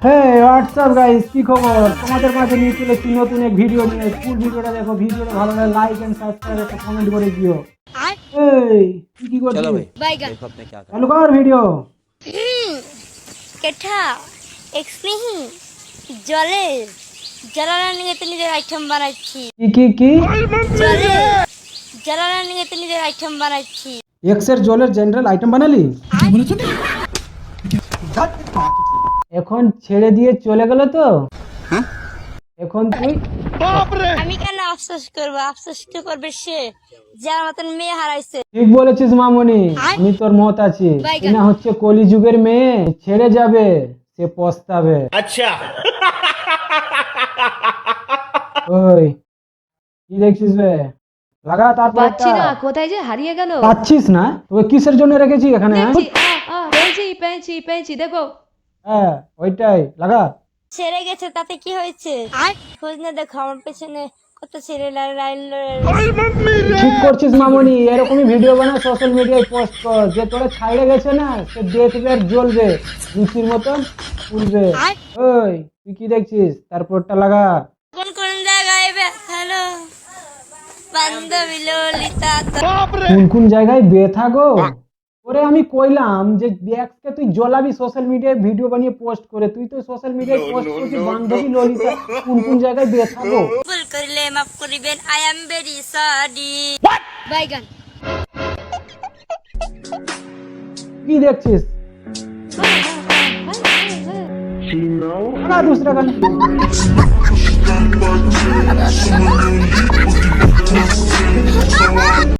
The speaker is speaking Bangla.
হ্যাঁ হোয়াটসঅ্যাপ গাইস, কি খবর? তোমাদের মাঝে নিয়ে চলেছি নতুন এক ভিডিও নিয়ে। ফুল ভিডিওটা দেখো, ভিডিওটা ভালো লাগে লাইক এন্ড সাবস্ক্রাইব একটা কমেন্ট করে দিও। এই তুই কি করছিস? चलो भाई বাইগান देखो अपने क्या कर চালু কর ভিডিও। কেঠা এক্সপ্লেইন জলে জ্বালানা নিয়ে তো নিজের আইটেম বানাচ্ছি। কি জলে জ্বালানা নিয়ে তো নিজের আইটেম বানাচ্ছি। এক্স এর জলের জেনারেল আইটেম বানালি? এখন ছেড়ে দিয়ে চলে গেল তো? এখন তুই আমি কেন আফসোস করবো? আফসোস তো করবে সে যার মতন মেয়ে হারাইছে। ঠিক বলেছিস মামনি, আমি তোর মত আছি। বাইগান। না হচ্ছে কলিযুগের মেয়ে, ছেড়ে যাবে সে পস্তাবে। अच्छा ওই কি দেখছিস বে? লাগা তারপর পাচ্ছি না, কোথায় যে হারিয়ে গেল। পাচ্ছিস না? তোকে কিসের জন্য রেখেছি এখানে? হ্যাঁ? পেয়েছি পেয়েছি পেয়েছি, দেখো। হ্যাঁ ওইটাই লাগা। ছেড়ে গেছে তাতে কি হয়েছে? খোঁজ না দেখো আমার পেছনে কত ছেলে লাইন ঠিক করছিস মামনি, এরকমই ভিডিও বানা সোশ্যাল মিডিয়ায় পোস্ট কর। যে তোরা ছাইড়ে গেছে না, সে দেখবে আর জ্বলবে, লুচির মতন ফুলবে। ওই তুই কি দেখছিস? তারপরটা লাগা। কোন কোন জায়গায় ব্যথালো বান্ধবী ললিতা কোন কোন জায়গায় ব্যথা গো? ওরে আমি কইলাম যে দেখকে তুই জ্বলাবি সোশ্যাল মিডিয়ায় ভিডিও বানিয়ে পোস্ট করে। তুই তো সোশ্যাল মিডিয়ায় পোস্ট করছিস বান্ধবী ললিতা। কোন কোন জায়গায় ব্যথা গো? ভুল করিলে মাফ করিবেন, আই এম ভেরি সরি। বাইগান কি দেখছিস? না दूसरा गाना